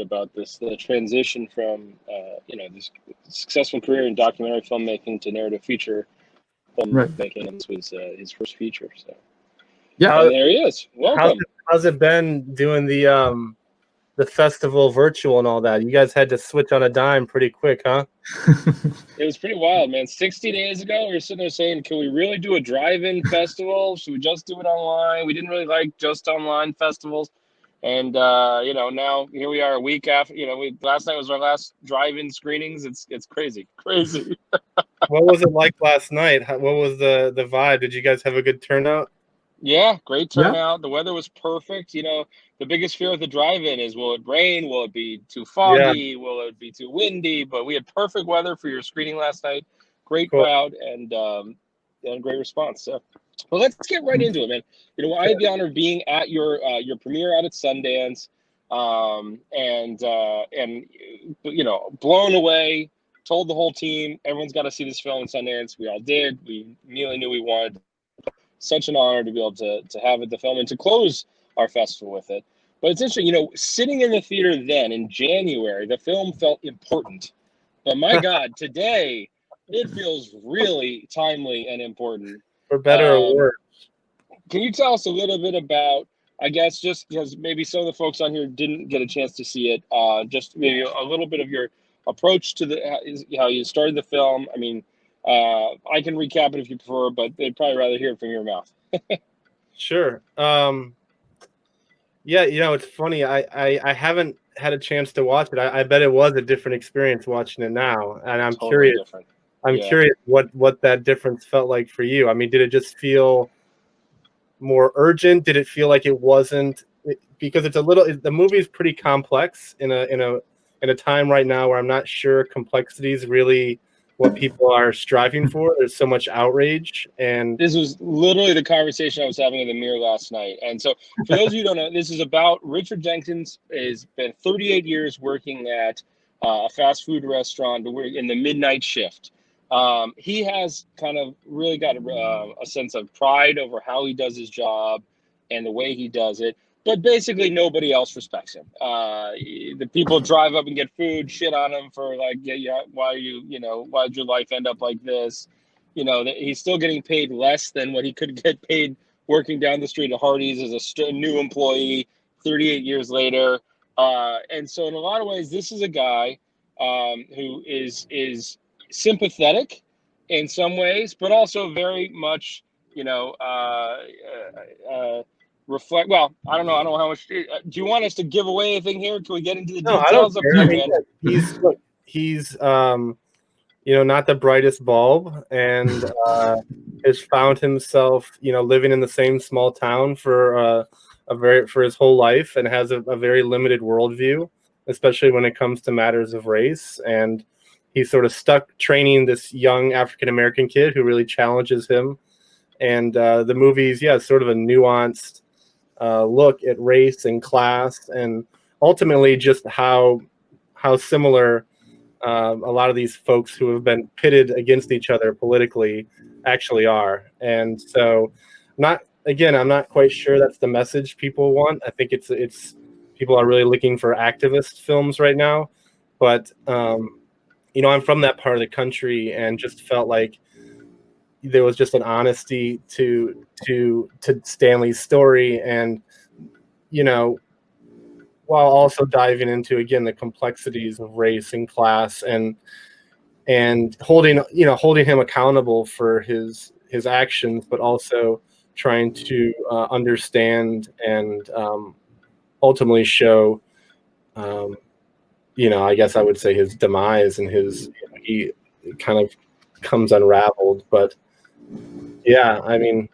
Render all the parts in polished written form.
about the transition from this successful career in documentary filmmaking to narrative feature Right. filmmaking. And this was his first feature. So Yeah. and there he is. Welcome. How's it been doing the festival virtual and all that? You guys had to switch on a dime pretty quick, huh? It was pretty wild, man. 60 days ago, we were sitting there saying, can we really do a drive-in festival? Should we just do it online? We didn't really like just online festivals. And, now here we are a week after, last night was our last drive-in screenings. It's crazy. What was it like last night? What was the vibe? Did you guys have a good turnout? Yeah, great turnout. The weather was perfect. The biggest fear of the drive-in is, will it rain? Will it be too foggy? Yeah. Will it be too windy? But we had perfect weather for your screening last night. Great Cool. crowd and great response. So, well, let's get right into it, man. I had the honor of being at your premiere out at Sundance, blown away. Told the whole team, everyone's got to see this film in Sundance. We all did. We immediately knew we wanted. Such an honor to be able to have it, the film, and to close our festival with it. But it's interesting, sitting in the theater then in January, the film felt important. But my God, today it feels really timely and important. For better or worse. Can you tell us a little bit about, I guess, just because maybe some of the folks on here didn't get a chance to see it, just maybe a little bit of your approach to how you started the film? I mean, I can recap it if you prefer, but they'd probably rather hear it from your mouth. Sure. Yeah, it's funny. I haven't had a chance to watch it. I bet it was a different experience watching it now, and I'm Totally curious. Different. I'm curious what that difference felt like for you. I mean, did it just feel more urgent? Did it feel like it wasn't? Because the movie is pretty complex in a time right now where I'm not sure complexity is really what people are striving for. There's so much outrage, and this was literally the conversation I was having with Amir last night. And so, for those of you who don't know, this is about Richard Jenkins. Has been 38 years working at a fast food restaurant in the midnight shift. He has kind of really got a sense of pride over how he does his job and the way he does it. But basically, nobody else respects him. The people drive up and get food, shit on him for like, why'd your life end up like this? He's still getting paid less than what he could get paid working down the street at Hardee's as a new employee 38 years later. And so in a lot of ways, this is a guy who is sympathetic in some ways, but also very much, reflect. Well, I don't know how much. Do you want us to give away anything here? Can we get into the details? I don't care. He's not the brightest bulb, and has found himself living in the same small town for his whole life, and has a very limited worldview, especially when it comes to matters of race. And he's sort of stuck training this young African American kid who really challenges him. And the movie's sort of a nuanced look at race and class, and ultimately just how similar a lot of these folks who have been pitted against each other politically actually are. And so I'm not quite sure that's the message people want. I think it's people are really looking for activist films right now. But I'm from that part of the country and just felt like there was just an honesty to Stanley's story, and while also diving into again the complexities of race and class, and holding him accountable for his actions, but also trying to understand and ultimately show I guess I would say his demise, and he kind of comes unraveled. But yeah, I mean,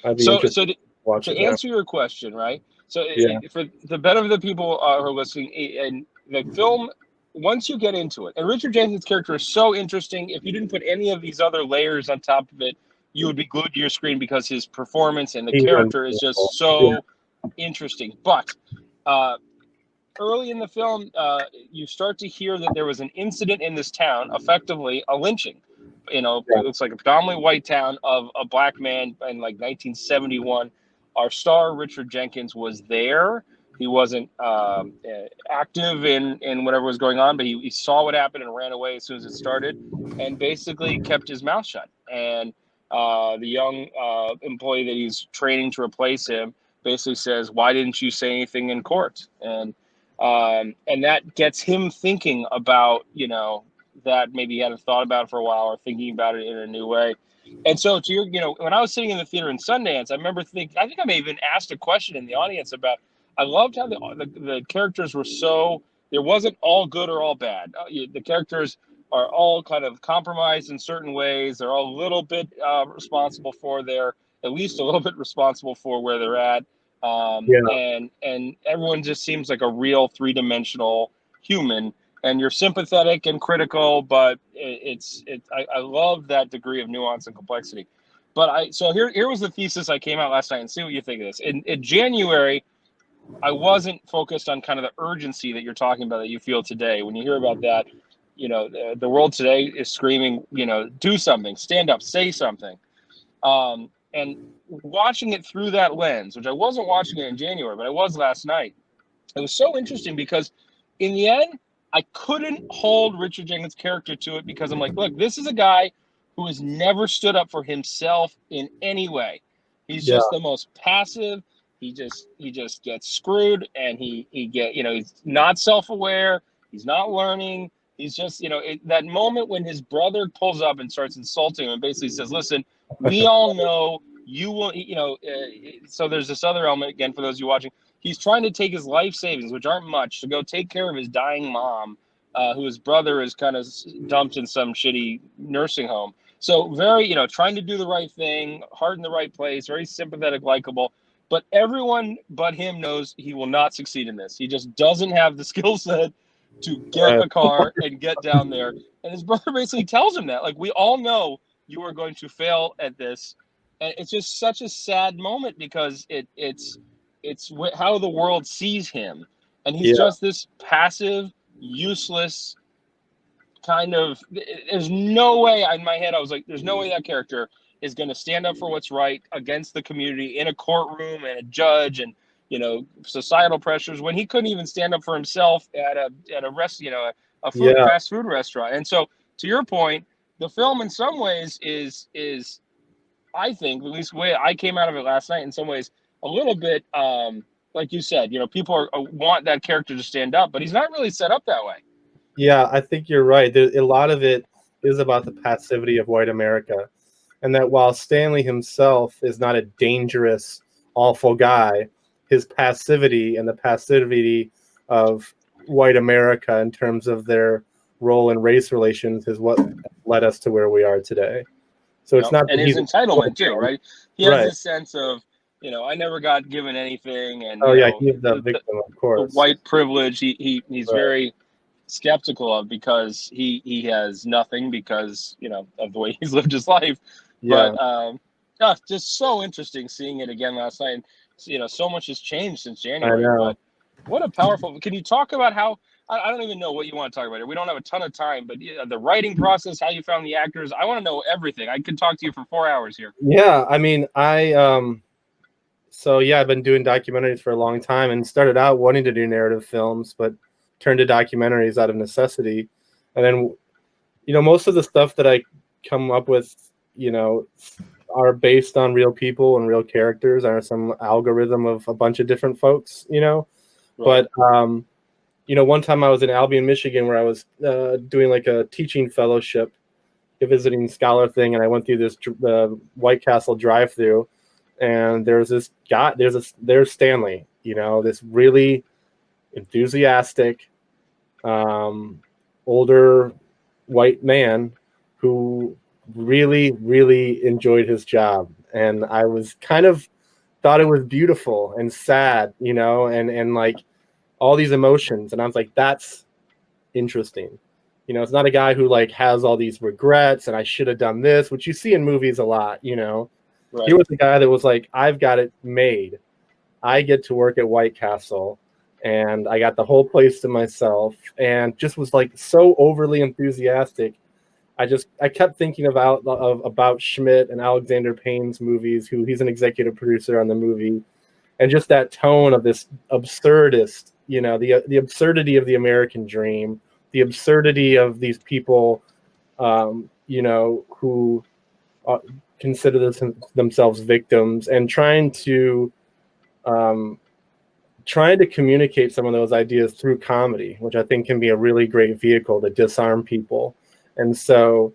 I'd be interested to watch it. To answer your question, right? So for the benefit of the people who are listening, and the film, once you get into it, and Richard Jenkins' character is so interesting. If you didn't put any of these other layers on top of it, you would be glued to your screen because his performance and the character is just so interesting. But early in the film, you start to hear that there was an incident in this town, effectively a lynching. It looks like a predominantly white town of a black man in like 1971. Our star, Richard Jenkins, was there He wasn't active in whatever was going on, but he saw what happened and ran away as soon as it started, and basically kept his mouth shut. And the young employee that he's training to replace him basically says, "Why didn't you say anything in court?" And that gets him thinking about, that maybe he hadn't thought about for a while, or thinking about it in a new way. And so to your, when I was sitting in the theater in Sundance, I remember thinking, I think I may have even asked a question in the audience about, I loved how the characters were so, there wasn't all good or all bad. The characters are all kind of compromised in certain ways. They're all a little bit responsible for at least a little bit responsible for where they're at. And everyone just seems like a real three-dimensional human, and you're sympathetic and critical, but I love that degree of nuance and complexity. But so here was the thesis I came out last night, and see what you think of this. In January, I wasn't focused on kind of the urgency that you're talking about that you feel today. When you hear about that, the world today is screaming, do something, stand up, say something. And watching it through that lens, which I wasn't watching it in January, but I was last night, it was so interesting because in the end, I couldn't hold Richard Jenkins' character to it, because I'm like, look, this is a guy who has never stood up for himself in any way. He's just the most passive. He just gets screwed, and he's not self-aware. He's not learning. He's just, that moment when his brother pulls up and starts insulting him and basically says, listen, we all know you will, so there's this other element, again, for those of you watching. He's trying to take his life savings, which aren't much, to go take care of his dying mom, who his brother is kind of dumped in some shitty nursing home. So very, trying to do the right thing, heart in the right place, very sympathetic, likable. But everyone but him knows he will not succeed in this. He just doesn't have the skill set to get a car and get down there. And his brother basically tells him that, like, we all know you are going to fail at this. And it's just such a sad moment, because it's how the world sees him. And he's just this passive, useless kind of, there's no way, in my head, I was like, there's no way that character is going to stand up for what's right against the community in a courtroom and a judge and, societal pressures, when he couldn't even stand up for himself at a fast food restaurant. And so, to your point, the film in some ways is I think, at least the way I came out of it last night, in some ways a little bit, like you said, people want that character to stand up, but he's not really set up that way. Yeah, I think you're right. A lot of it is about the passivity of white America, and that while Stanley himself is not a dangerous, awful guy, his passivity and the passivity of white America in terms of their role in race relations is what led us to where we are today. So it's not, and his entitlement too, right? He has this sense of, I never got given anything, and he's the victim, of course. The white privilege he's very skeptical of, because he has nothing, because of the way he's lived his life. But just so interesting seeing it again last night. So much has changed since January. But what a powerful! Can you talk about how? I don't even know what you want to talk about here. We don't have a ton of time, but the writing process, how you found the actors. I want to know everything. I could talk to you for 4 hours here. Yeah, I mean, I've been doing documentaries for a long time, and started out wanting to do narrative films, but turned to documentaries out of necessity. And then, most of the stuff that I come up with, are based on real people and real characters, or some algorithm of a bunch of different folks, Right. But, one time I was in Albion, Michigan, where I was doing like a teaching fellowship, a visiting scholar thing, and I went through this White Castle drive-through, and there's this guy, there's Stanley, this really enthusiastic, older white man who really, really enjoyed his job. And I was kind of thought it was beautiful and sad, and like all these emotions. And I was like, that's interesting. It's not a guy who like has all these regrets and I should have done this, which you see in movies a lot, Right. He was the guy that was like, I've got it made. I get to work at White Castle, and I got the whole place to myself, and just was like so overly enthusiastic. I kept thinking about Schmidt and Alexander Payne's movies, who he's an executive producer on the movie. and just that tone of this absurdist, the absurdity of the American dream, the absurdity of these people, who consider themselves victims, and trying to communicate some of those ideas through comedy, which I think can be a really great vehicle to disarm people. And so,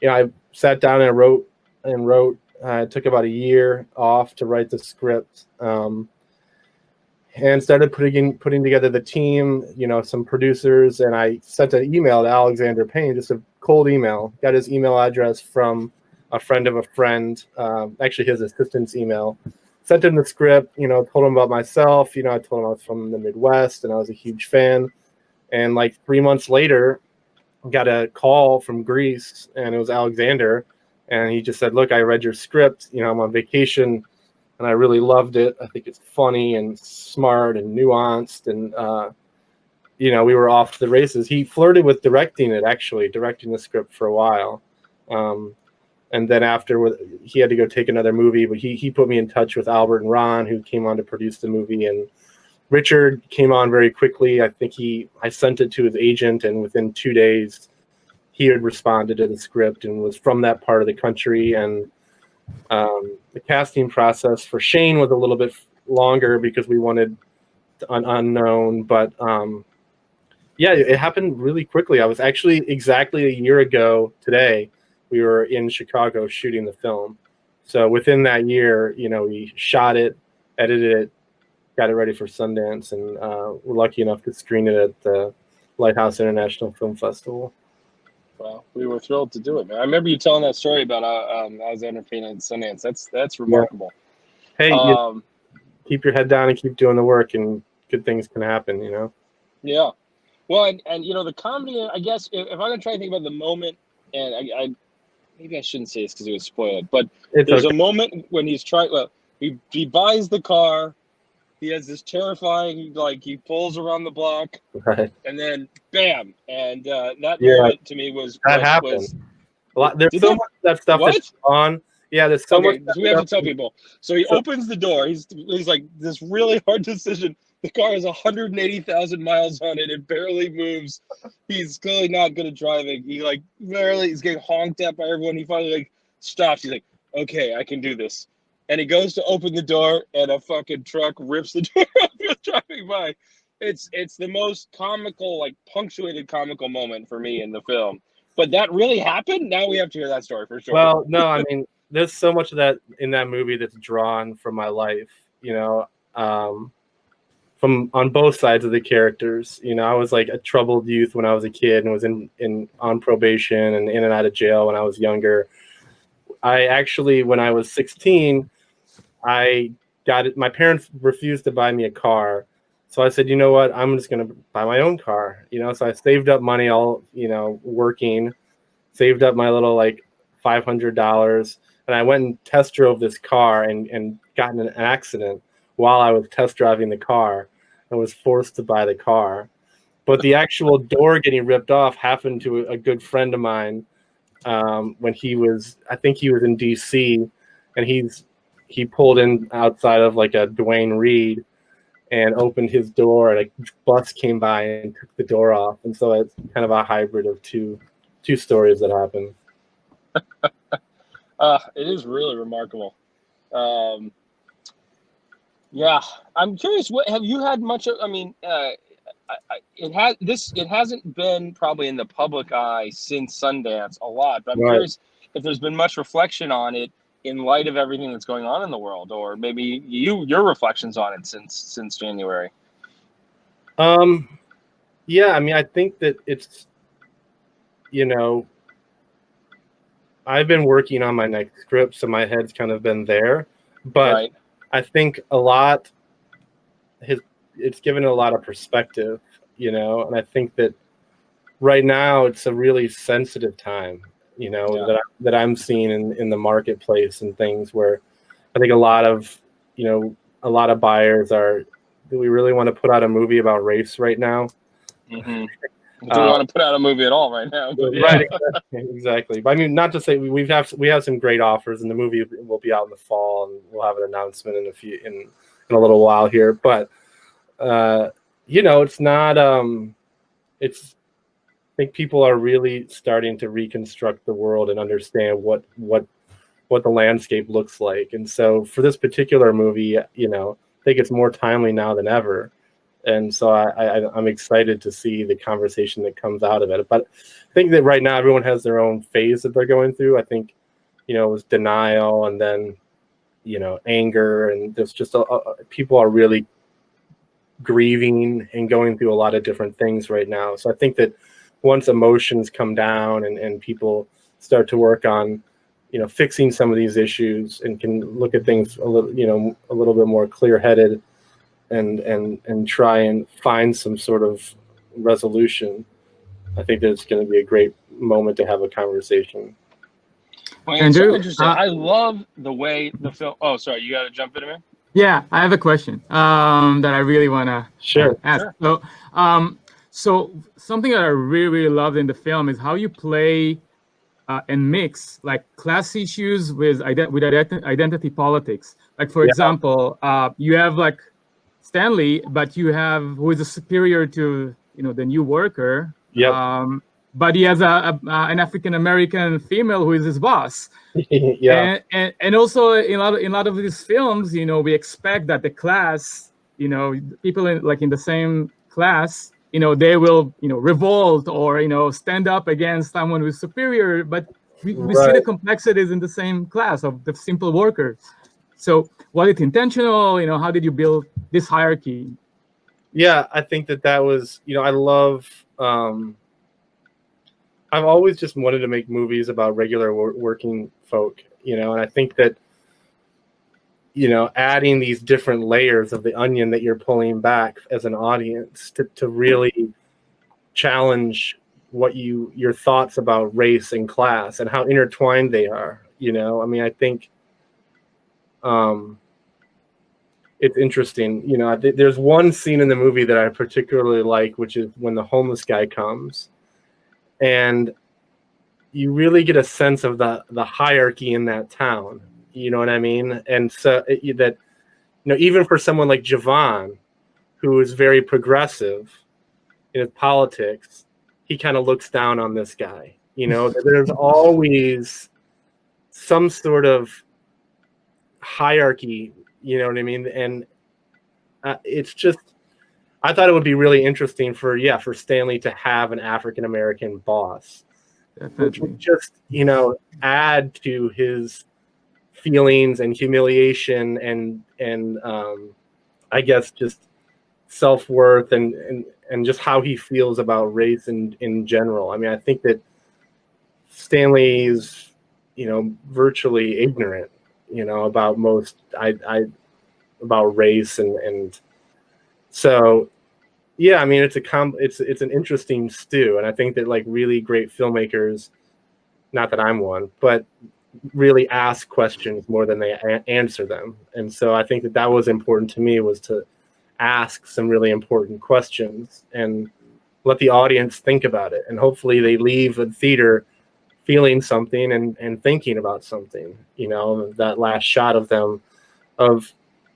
I sat down and wrote. It took about a year off to write the script, and started putting together the team, some producers, and I sent an email to Alexander Payne, just a cold email. Got his email address from a friend of a friend, actually his assistant's email. Sent him the script, told him about myself. I told him I was from the Midwest and I was a huge fan. And like 3 months later, got a call from Greece, and it was Alexander. And he just said, "Look, I read your script. I'm on vacation and I really loved it. I think it's funny and smart and nuanced." And, we were off to the races. He flirted with directing the script for a while. And then after, he had to go take another movie, but he put me in touch with Albert and Ron, who came on to produce the movie. And Richard came on very quickly. I think I sent it to his agent, and within 2 days, he had responded to the script and was from that part of the country. And the casting process for Shane was a little bit longer because we wanted an unknown. But it happened really quickly. I was actually exactly a year ago today. We were in Chicago shooting the film. So within that year, we shot it, edited it, got it ready for Sundance, and we're lucky enough to screen it at the Lighthouse International Film Festival. Well, we were thrilled to do it, man. I remember you telling that story about Alexander Payne at Sundance. That's remarkable. Yeah. Hey, keep your head down and keep doing the work, and good things can happen, Yeah. Well, and the comedy, I guess, if I'm going to try to think about the moment, and I maybe I shouldn't say this because it would spoil it, but there's a moment when he's trying, he buys the car, he has this terrifying, he pulls around the block, right, and then bam, and that moment to me was happened. There's so much of that stuff that's on. Yeah, there's so much. So we have to tell people. So he opens the door. He's like, this really hard decision. The car has 180,000 miles on it. It barely moves. He's clearly not good at driving. He's getting honked at by everyone. He finally stops. He's like, okay, I can do this. And he goes to open the door, and a fucking truck rips the door off driving by. It's the most comical, punctuated comical moment for me in the film. But that really happened? Now we have to hear that story for sure. Well, no, I mean, there's so much of that in that movie that's drawn from my life, from on both sides of the characters. I was like a troubled youth when I was a kid, and was on probation and in and out of jail when I was younger. I actually, when I was 16, I got it. My parents refused to buy me a car. So I said, you know what, I'm just going to buy my own car. So I saved up money, working, saved up my little $500. And I went and test drove this car and got in an accident while I was test driving the car and was forced to buy the car. But the actual door getting ripped off happened to a good friend of mine when I think he was in DC, and he pulled in outside of a Duane Reade and opened his door, and a bus came by and took the door off. And so it's kind of a hybrid of two stories that happened. It is really remarkable. Yeah, I'm curious. What have you had much of? I mean, it hasn't been probably in the public eye since Sundance a lot, but I'm curious if there's been much reflection on it in light of everything that's going on in the world, or maybe your reflections on it since January. Yeah, I mean, I think that it's, I've been working on my next script, so my head's kind of been there, but I think it's given a lot of perspective, and I think that right now it's a really sensitive time, that I'm seeing in the marketplace and things, where I think a lot of buyers do we really want to put out a movie about race right now? Mm-hmm. Do we want to put out a movie at all right now? But right, exactly. But I mean, not to say we have some great offers, and the movie will be out in the fall, and we'll have an announcement in in a little while here. But it's not. It's I think people are really starting to reconstruct the world and understand what the landscape looks like. And so for this particular movie, I think it's more timely now than ever. And so I'm excited to see the conversation that comes out of it. But I think that right now everyone has their own phase that they're going through. I think, it was denial, and then, anger, and there's just people are really grieving and going through a lot of different things right now. So I think that once emotions come down and people start to work on, fixing some of these issues and can look at things a little bit more clear-headed and try and find some sort of resolution, I think that it's going to be a great moment to have a conversation. Well, it's so interesting. I love the way the film. Oh, sorry, you got to jump in a minute. Yeah, I have a question that I really want to ask. Sure. So something that I really, really loved in the film is how you play and mix like class issues with identity politics. Like, for example, you have like Stanley, but you have who is a superior to the new worker. But he has an African American female who is his boss. And also in a lot of these films, we expect that the class, people in the same class, they will revolt or stand up against someone who's superior. But we see the complexities in the same class of the simple workers. So was it intentional? How did you build this hierarchy? Yeah, I think that was, I love. I've always just wanted to make movies about regular working folk, and I think that, adding these different layers of the onion that you're pulling back as an audience to really challenge what your thoughts about race and class and how intertwined they are. I think it's interesting. There's one scene in the movie that I particularly like, which is when the homeless guy comes. And you really get a sense of the hierarchy in that town. You know what I mean? And so even for someone like Javon, who is very progressive in his politics, he kind of looks down on this guy. There's always some sort of hierarchy. You know what I mean? And it's just, I thought it would be really interesting for Stanley to have an African American boss, which would just add to his feelings and humiliation and I guess just self-worth and just how he feels about race in general. I think that Stanley is virtually ignorant about most about race and so it's an interesting stew, and I think that like really great filmmakers, not that I'm one, but really ask questions more than they answer them. And so I think that was important to me, was to ask some really important questions and let the audience think about it, and hopefully they leave the theater feeling something and thinking about something. That last shot of them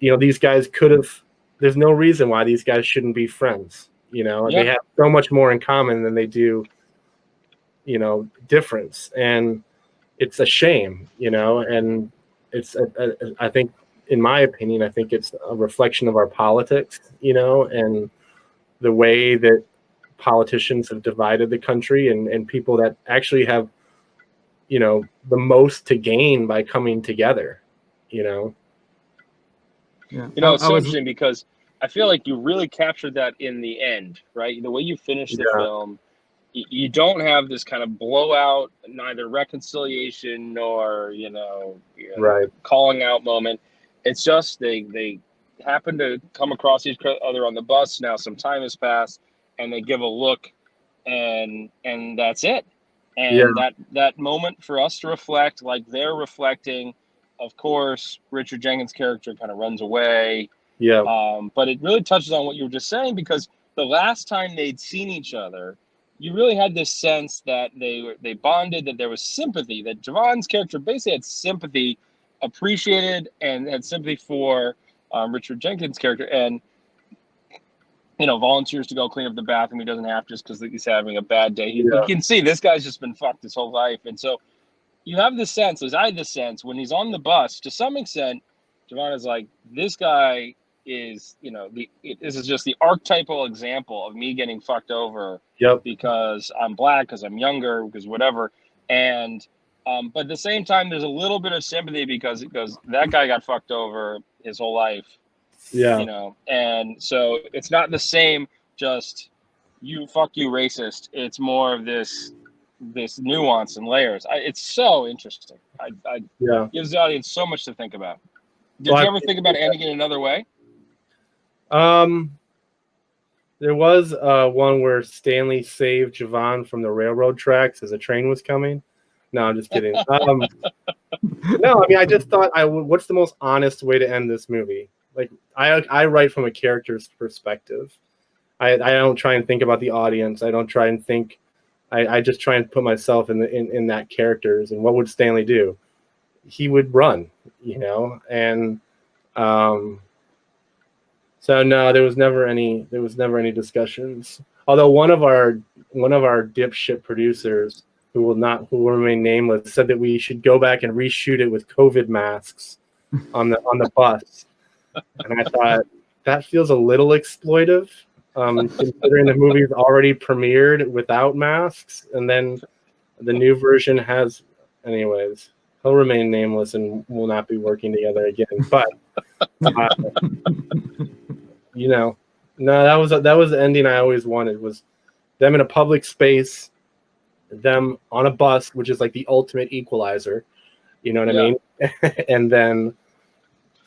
these guys could have, there's no reason why these guys shouldn't be friends. They have so much more in common than they do, difference. And it's a shame, and it's, I think, in my opinion, I think it's a reflection of our politics, and the way that politicians have divided the country and people that actually have, the most to gain by coming together, Yeah. It's so interesting because I feel like you really captured that in the end, right? The way you finish the film, you don't have this kind of blowout, neither reconciliation nor, calling out moment. It's just they happen to come across each other on the bus. Now some time has passed, and they give a look, and that's it. And that moment for us to reflect, like they're reflecting. Of course, Richard Jenkins' character kind of runs away. But it really touches on what you were just saying, because the last time they'd seen each other, you really had this sense that they bonded, that there was sympathy, that Javon's character basically had sympathy, appreciated and had sympathy for Richard Jenkins' character, and volunteers to go clean up the bathroom. He doesn't have to just because he's having a bad day. You can see this guy's just been fucked his whole life, and so you have the sense, as I had the sense, when he's on the bus, to some extent, Javon is like, this guy is, this is just the archetypal example of me getting fucked over because I'm black, because I'm younger, because whatever. And, but at the same time, there's a little bit of sympathy because that guy got fucked over his whole life. Yeah. And so it's not the same, just fuck you racist. It's more of this nuance and layers. It's so interesting. Gives the audience so much to think about. Did you ever think about ending it another way? There was one where Stanley saved Javon from the railroad tracks as a train was coming. No, I'm just kidding. No, I mean, I just thought, what's the most honest way to end this movie? Like, I write from a character's perspective. I don't try and think about the audience. I don't try and think. I just try and put myself in that characters. And what would Stanley do? He would run, and so no, there was never any discussions. Although one of our dipshit producers, who will remain nameless, said that we should go back and reshoot it with COVID masks on the bus. And I thought, that feels a little exploitive, considering the movie's already premiered without masks, and then the new version has. Anyways, he'll remain nameless and will not be working together again. But no, that was the ending I always wanted, was them in a public space, them on a bus, which is like the ultimate equalizer. You know what I mean? And then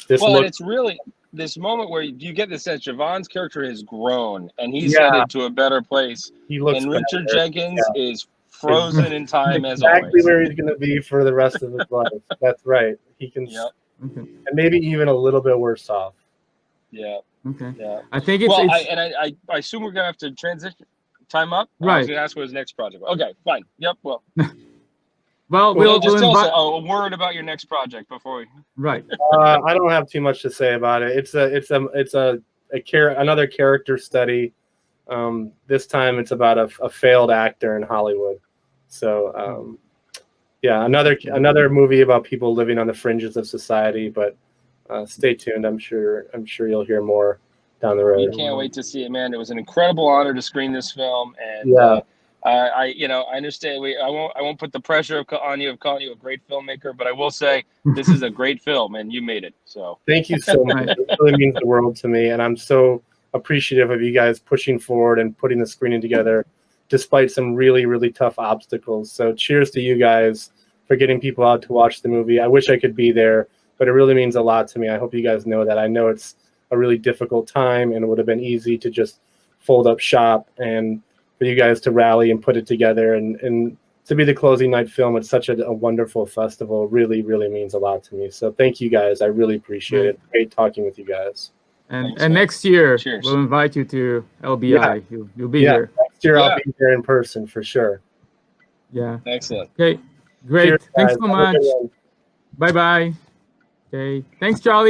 it's really this moment where you get the sense Javon's character has grown and he's headed to a better place. He looks and Richard better. Jenkins is frozen in time as exactly always. Where he's going to be for the rest of his life. That's right. He can, and maybe even a little bit worse off. Yeah. Okay. Yeah. I think it's. I assume we're gonna have to transition. Time up. Right. I was gonna ask what his next project. Okay. Fine. Yep. Well. We'll just tell us a word about your next project before we. Right. I don't have too much to say about it. It's another character study. This time it's about a failed actor in Hollywood. So another movie about people living on the fringes of society. But stay tuned. I'm sure you'll hear more down the road. We can't wait to see it, man. It was an incredible honor to screen this film, and I understand. I won't put the pressure on you of calling you a great filmmaker, but I will say this is a great film, and you made it. So thank you so much. It really means the world to me, and I'm so appreciative of you guys pushing forward and putting the screening together, despite some really, really tough obstacles. So cheers to you guys for getting people out to watch the movie. I wish I could be there, but it really means a lot to me. I hope you guys know that. I know it's a really difficult time, and it would have been easy to just fold up shop, and for you guys to rally and put it together and to be the closing night film at such a wonderful festival really, really means a lot to me. So thank you guys. I really appreciate it. Great talking with you guys. And next year, we'll invite you to LBI. You'll be here. Next year, I'll be here in person for sure. Yeah. Excellent. Okay. Great. Cheers, thanks so much. Bye-bye. Okay. Thanks, Charlie.